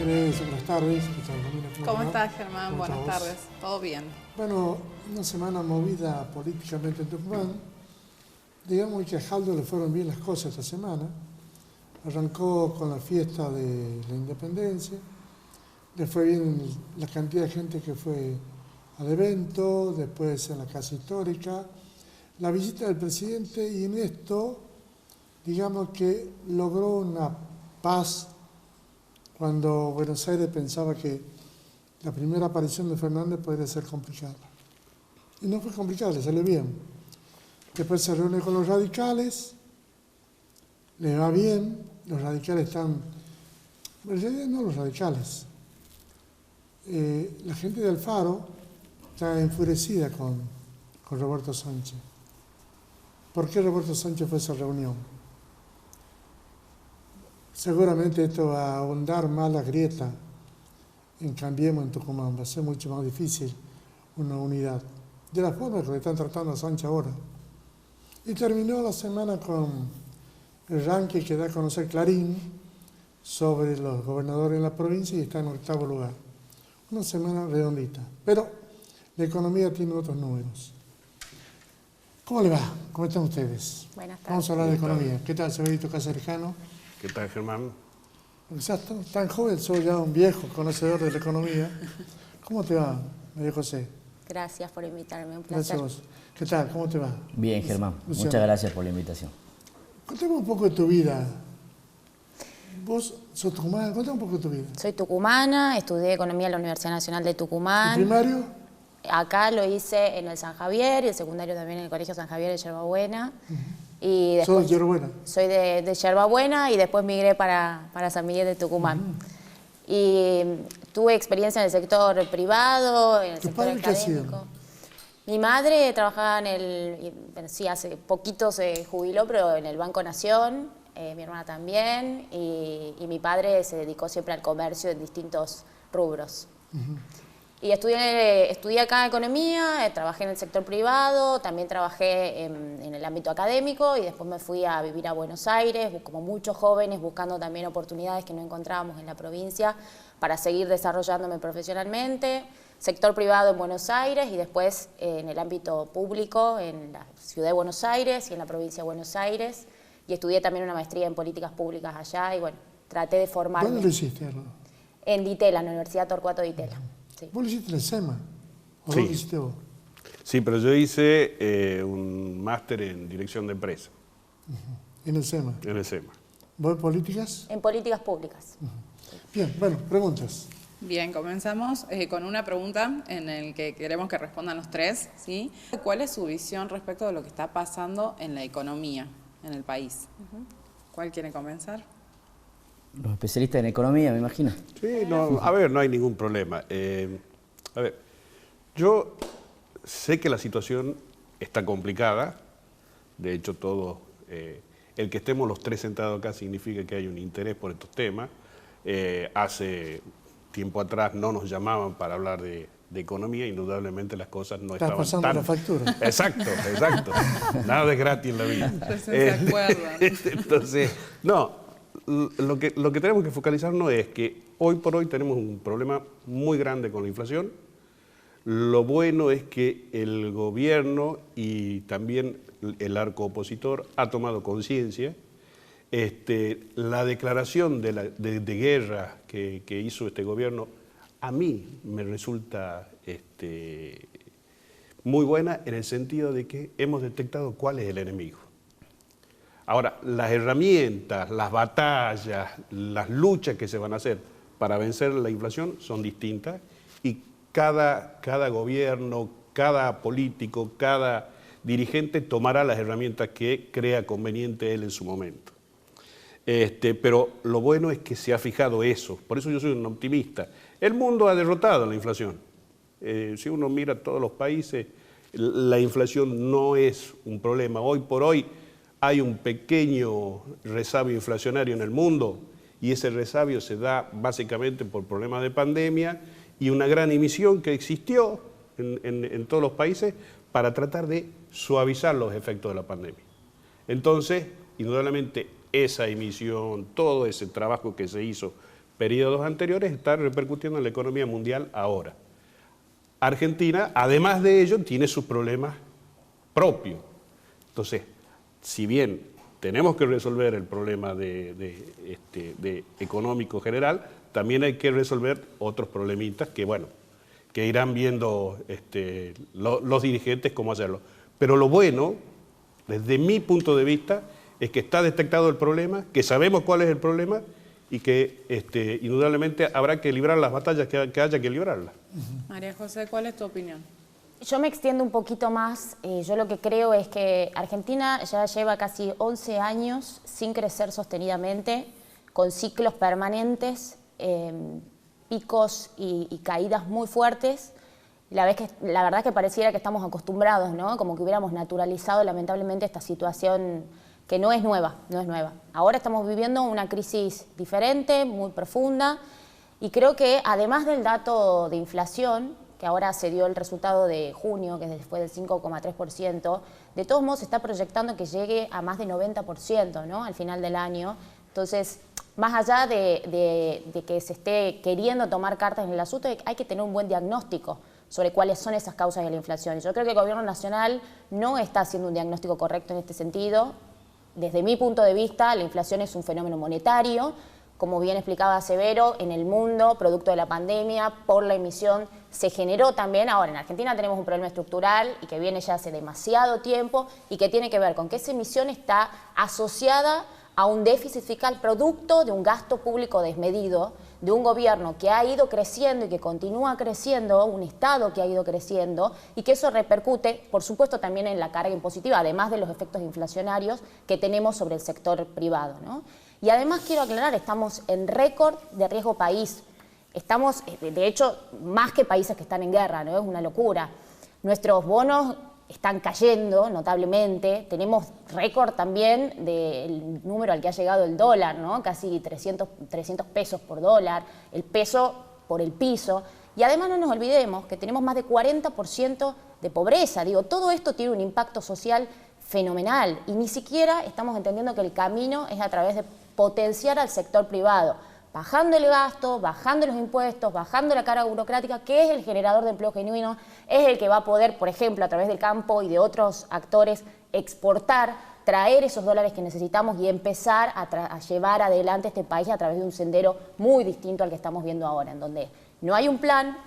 Andrés, buenas tardes. ¿Cómo estás, Germán? ¿Cómo Buenas estás vos? tardes. ¿Todo bien? Bueno, una semana movida políticamente en Tucumán. Digamos que a Jaldo le fueron bien las cosas esta semana. Arrancó con la fiesta de la independencia. Le fue bien la cantidad de gente que fue al evento, después en la Casa Histórica. La visita del presidente, y en esto, digamos que logró una paz cuando Buenos Aires pensaba que la primera aparición de Fernández podría ser complicada. Y no fue complicada, le salió bien. Después se reúne con los radicales, le va bien, los radicales están... En realidad no los radicales. La gente de Alfaro está enfurecida con Roberto Sánchez. ¿Por qué Roberto Sánchez fue a esa reunión? Seguramente esto va a ahondar más la grieta en Cambiemos en Tucumán. Va a ser mucho más difícil una unidad. De la forma que le están tratando a Sánchez ahora. Y terminó la semana con el ranking que da a conocer Clarín sobre los gobernadores en la provincia y está en 8º lugar. Una semana redondita. Pero la economía tiene otros números. ¿Cómo le va? ¿Cómo están ustedes? Buenas tardes. Vamos a hablar de economía. ¿Qué tal, Severito Casarijano? ¿Qué tal, Germán? Exacto, tan joven, soy ya un viejo conocedor de la economía. ¿Cómo te va, María José? Gracias por invitarme, un placer. Gracias a vos. ¿Qué tal? ¿Cómo te va? Bien, Germán. Luciano. Muchas gracias por la invitación. Contame un poco de tu vida. Vos sos tucumana, contame un poco de tu vida. Soy tucumana, estudié Economía en la Universidad Nacional de ¿El Tucumán. primario? Acá lo hice en el San Javier y el secundario también en el Colegio San Javier de Yerbabuena. Y después, ¿Sos de Yerbabuena? Soy de Yerbabuena y después migré para San Miguel de Tucumán. Y tuve experiencia en el sector privado, en el ¿Tu sector padre qué hacía? académico. Mi madre trabajaba bueno, sí, hace poquito se jubiló, pero en el Banco Nación, mi hermana también, y mi padre se dedicó siempre al comercio en distintos rubros. Y estudié acá economía, trabajé en el sector privado, también trabajé en el ámbito académico y después me fui a vivir a Buenos Aires, como muchos jóvenes, buscando también oportunidades que no encontrábamos en la provincia para seguir desarrollándome profesionalmente. Sector privado en Buenos Aires y después en el ámbito público en la ciudad de Buenos Aires y en la provincia de Buenos Aires. Y estudié también una maestría en políticas públicas allá y bueno, traté de formarme. ¿Dónde lo hiciste, Arlo? En Ditela, en la Universidad Torcuato Di Tella. Sí. ¿Vos lo hiciste en el SEMA? ¿O Sí. dónde lo hiciste vos? Sí, pero yo hice un máster en dirección de empresa, En el SEMA. en el SEMA. ¿Vos en políticas? En políticas públicas. Bien, bueno, preguntas. Bien, comenzamos con una pregunta en la que queremos que respondan los tres, ¿sí? ¿Cuál es su visión respecto de lo que está pasando en la economía en el país? ¿Cuál quiere comenzar? Los especialistas en economía, me imagino. Sí, no, a ver, no hay ningún problema. A ver, yo sé que la situación está complicada. De hecho, el que estemos los tres sentados acá significa que hay un interés por estos temas. Hace tiempo atrás no nos llamaban para hablar de economía, indudablemente las cosas no Estás estaban pasando tan... la factura. Exacto, exacto. Nada es gratis en la vida. Recién se acuerdan. Entonces, no, lo que tenemos que focalizarnos es que hoy por hoy tenemos un problema muy grande con la inflación. Lo bueno es que el gobierno y también el arco opositor ha tomado conciencia. La declaración de guerra que hizo este gobierno a mí me resulta muy buena en el sentido de que hemos detectado cuál es el enemigo. Ahora, las herramientas, las batallas, las luchas que se van a hacer para vencer la inflación son distintas y cada gobierno, cada político, cada dirigente tomará las herramientas que crea conveniente él en su momento. Pero lo bueno es que se ha fijado eso, por eso yo soy un optimista. El mundo ha derrotado la inflación. Si uno mira todos los países, la inflación no es un problema. Hoy por hoy hay un pequeño resabio inflacionario en el mundo y ese resabio se da básicamente por problemas de pandemia y una gran emisión que existió en todos los países para tratar de suavizar los efectos de la pandemia. Entonces, indudablemente, esa emisión, todo ese trabajo que se hizo periodos anteriores está repercutiendo en la economía mundial ahora. Argentina, además de ello, tiene sus problemas propios. Entonces, si bien tenemos que resolver el problema de económico general, también hay que resolver otros problemitas que, bueno, que irán viendo los dirigentes cómo hacerlo. Pero lo bueno, desde mi punto de vista, es que está detectado el problema, que sabemos cuál es el problema y que indudablemente habrá que librar las batallas que haya que librarlas. María José, ¿cuál es tu opinión? Yo me extiendo un poquito más. Yo lo que creo es que Argentina ya lleva casi 11 años sin crecer sostenidamente, con ciclos permanentes, picos y caídas muy fuertes. La verdad que pareciera que estamos acostumbrados, ¿no? Como que hubiéramos naturalizado lamentablemente esta situación que no es nueva, no es nueva. Ahora estamos viviendo una crisis diferente, muy profunda, y creo que además del dato de inflación, que ahora se dio el resultado de junio, que fue del 5,3%, de todos modos se está proyectando que llegue a más de 90%, ¿no? Al final del año. Entonces, más allá de que se esté queriendo tomar cartas en el asunto, hay que tener un buen diagnóstico sobre cuáles son esas causas de la inflación. Yo creo que el gobierno nacional no está haciendo un diagnóstico correcto en este sentido. Desde mi punto de vista, la inflación es un fenómeno monetario, como bien explicaba Severo, en el mundo, producto de la pandemia, por la emisión, se generó también. Ahora, en Argentina tenemos un problema estructural y que viene ya hace demasiado tiempo y que tiene que ver con que esa emisión está asociada a un déficit fiscal producto de un gasto público desmedido, de un gobierno que ha ido creciendo y que continúa creciendo, un Estado que ha ido creciendo y que eso repercute, por supuesto, también en la carga impositiva, además de los efectos inflacionarios que tenemos sobre el sector privado, ¿no? Y además quiero aclarar, estamos en récord de riesgo país. Estamos, de hecho, más que países que están en guerra, ¿no? Es una locura. Nuestros bonos están cayendo notablemente. Tenemos récord también del número al que ha llegado el dólar, ¿no? Casi 300 pesos por dólar, el peso por el piso. Y además no nos olvidemos que tenemos más de 40% de pobreza. Digo, todo esto tiene un impacto social fenomenal y ni siquiera estamos entendiendo que el camino es a través de potenciar al sector privado, bajando el gasto, bajando los impuestos, bajando la carga burocrática, que es el generador de empleo genuino, es el que va a poder, por ejemplo, a través del campo y de otros actores, exportar, traer esos dólares que necesitamos y empezar a llevar adelante este país a través de un sendero muy distinto al que estamos viendo ahora, en donde no hay un plan,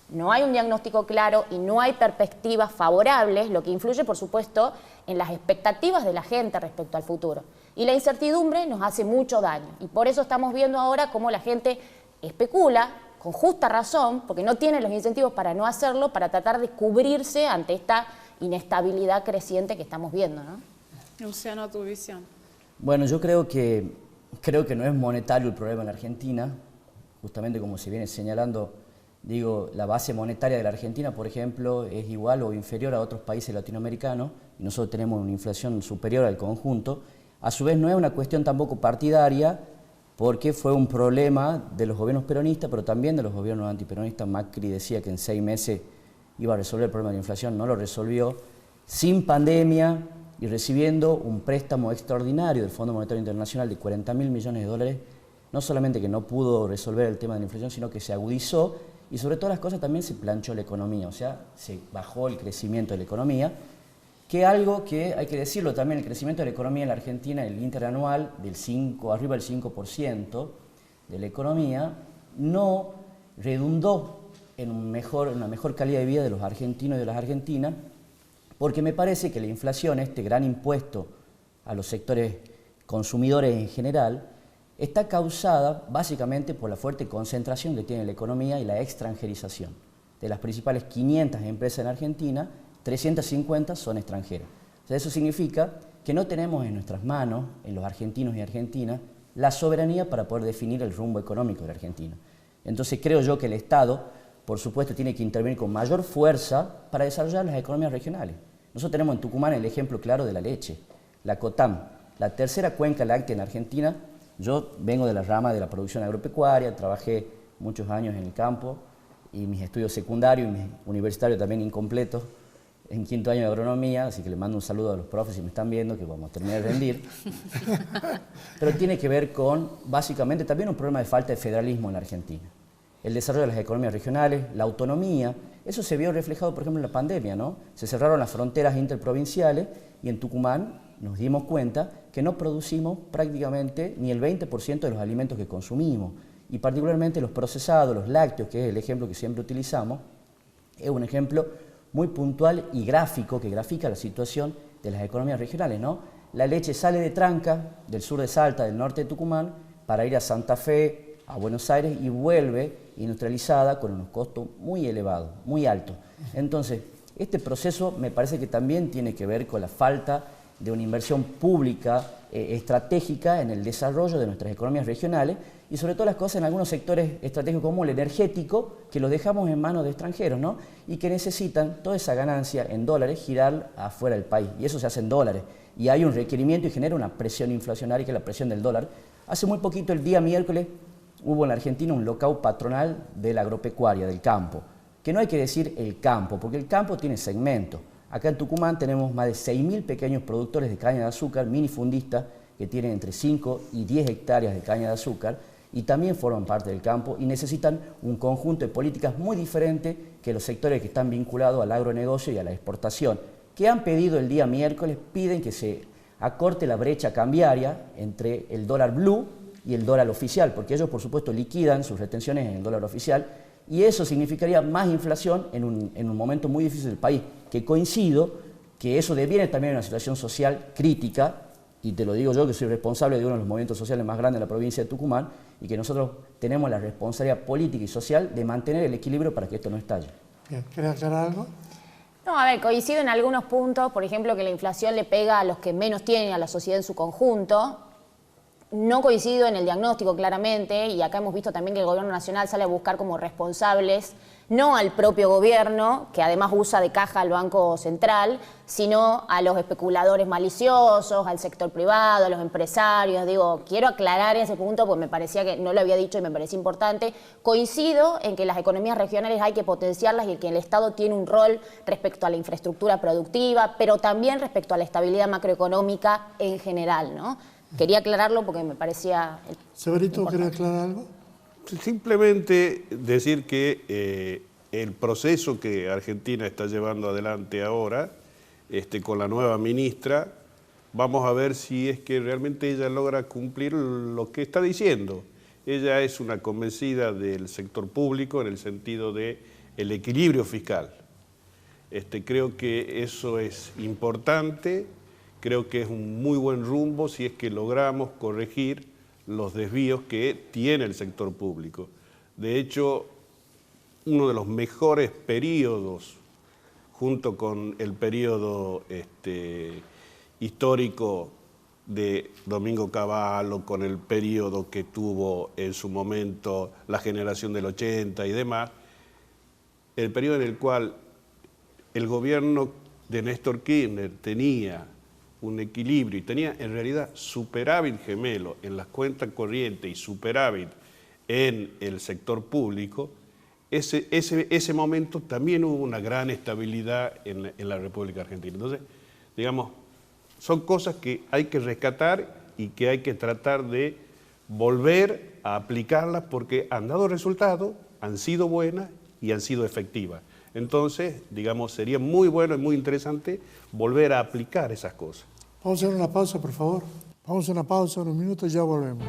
no hay un diagnóstico claro y no hay perspectivas favorables, lo que influye, por supuesto, en las expectativas de la gente respecto al futuro. Y la incertidumbre nos hace mucho daño. Y por eso estamos viendo ahora cómo la gente especula, con justa razón, porque no tiene los incentivos para no hacerlo, para tratar de cubrirse ante esta inestabilidad creciente que estamos viendo, ¿no? Luciano, tu visión. Bueno, yo creo que no es monetario el problema en la Argentina, justamente como se viene señalando. Digo, la base monetaria de la Argentina, por ejemplo, es igual o inferior a otros países latinoamericanos y nosotros tenemos una inflación superior al conjunto. A su vez no es una cuestión tampoco partidaria porque fue un problema de los gobiernos peronistas, pero también de los gobiernos antiperonistas. Macri decía que en 6 meses iba a resolver el problema de la inflación, no lo resolvió, sin pandemia y recibiendo un préstamo extraordinario del Fondo Monetario Internacional de 40.000 millones de dólares. No solamente que no pudo resolver el tema de la inflación, sino que se agudizó. Y sobre todas las cosas también se planchó la economía, o sea, se bajó el crecimiento de la economía, que algo que hay que decirlo también, el crecimiento de la economía en la Argentina, el interanual, arriba del 5% de la economía, no redundó en una mejor calidad de vida de los argentinos y de las argentinas, porque me parece que la inflación, este gran impuesto a los sectores consumidores en general, está causada básicamente por la fuerte concentración que tiene la economía y la extranjerización. De las principales 500 empresas en Argentina, 350 son extranjeras. O sea, eso significa que no tenemos en nuestras manos, en los argentinos y argentinas, la soberanía para poder definir el rumbo económico de la Argentina. Entonces creo yo que el Estado, por supuesto, tiene que intervenir con mayor fuerza para desarrollar las economías regionales. Nosotros tenemos en Tucumán el ejemplo claro de la leche, la COTAM, la tercera cuenca láctea en Argentina. Yo vengo de la rama de la producción agropecuaria, trabajé muchos años en el campo y mis estudios secundarios y mis universitarios también incompletos en quinto año de agronomía, así que le mando un saludo a los profes si me están viendo, que vamos a terminar de rendir. Pero tiene que ver con, básicamente, también un problema de falta de federalismo en la Argentina. El desarrollo de las economías regionales, la autonomía, eso se vio reflejado, por ejemplo, en la pandemia, ¿no? Se cerraron las fronteras interprovinciales y en Tucumán nos dimos cuenta que no producimos prácticamente ni el 20% de los alimentos que consumimos. Y particularmente los procesados, los lácteos, que es el ejemplo que siempre utilizamos, es un ejemplo muy puntual y gráfico que grafica la situación de las economías regionales, ¿no? La leche sale de Tranca, del sur de Salta, del norte de Tucumán, para ir a Santa Fe, a Buenos Aires, y vuelve industrializada con unos costos muy elevados, muy altos. Entonces, este proceso me parece que también tiene que ver con la falta de una inversión pública estratégica en el desarrollo de nuestras economías regionales y sobre todo las cosas en algunos sectores estratégicos como el energético, que los dejamos en manos de extranjeros, ¿no? Y que necesitan toda esa ganancia en dólares girar afuera del país, y eso se hace en dólares. Y hay un requerimiento y genera una presión inflacionaria, que es la presión del dólar. Hace muy poquito, el día miércoles, hubo en la Argentina un lockout patronal de la agropecuaria, del campo, que no hay que decir el campo, porque el campo tiene segmentos. Acá en Tucumán tenemos más de 6.000 pequeños productores de caña de azúcar, minifundistas, que tienen entre 5 y 10 hectáreas de caña de azúcar, y también forman parte del campo y necesitan un conjunto de políticas muy diferente que los sectores que están vinculados al agronegocio y a la exportación, que han pedido el día miércoles, piden que se acorte la brecha cambiaria entre el dólar blue y el dólar oficial, porque ellos, por supuesto, liquidan sus retenciones en el dólar oficial, y eso significaría más inflación en un momento muy difícil del país, que coincido que eso deviene también en una situación social crítica, y te lo digo yo que soy responsable de uno de los movimientos sociales más grandes de la provincia de Tucumán, y que nosotros tenemos la responsabilidad política y social de mantener el equilibrio para que esto no estalle. Bien, ¿querés aclarar algo? No, a ver, coincido en algunos puntos, por ejemplo, que la inflación le pega a los que menos tienen, a la sociedad en su conjunto. No coincido en el diagnóstico claramente, y acá hemos visto también que el gobierno nacional sale a buscar como responsables, no al propio gobierno, que además usa de caja al Banco Central, sino a los especuladores maliciosos, al sector privado, a los empresarios. Digo, quiero aclarar ese punto porque me parecía que no lo había dicho y me parece importante. Coincido en que las economías regionales hay que potenciarlas y que el Estado tiene un rol respecto a la infraestructura productiva, pero también respecto a la estabilidad macroeconómica en general, ¿no? Quería aclararlo porque me parecía... Severito, ¿querés aclarar algo? Simplemente decir que el proceso que Argentina está llevando adelante ahora, con la nueva ministra, vamos a ver si es que realmente ella logra cumplir lo que está diciendo. Ella es una convencida del sector público en el sentido de el equilibrio fiscal. Creo que eso es importante. Creo que es un muy buen rumbo si es que logramos corregir los desvíos que tiene el sector público. De hecho, uno de los mejores periodos, junto con el periodo histórico de Domingo Cavallo, con el periodo que tuvo en su momento la generación del 80 y demás, el periodo en el cual el gobierno de Néstor Kirchner tenía un equilibrio y tenía en realidad superávit gemelo en las cuentas corrientes y superávit en el sector público, ese momento también hubo una gran estabilidad en la República Argentina. Entonces, digamos, son cosas que hay que rescatar y que hay que tratar de volver a aplicarlas porque han dado resultados, han sido buenas y han sido efectivas. Entonces, digamos, sería muy bueno y muy interesante volver a aplicar esas cosas. Vamos a hacer una pausa, por favor. Vamos a una pausa, unos minutos y ya volvemos.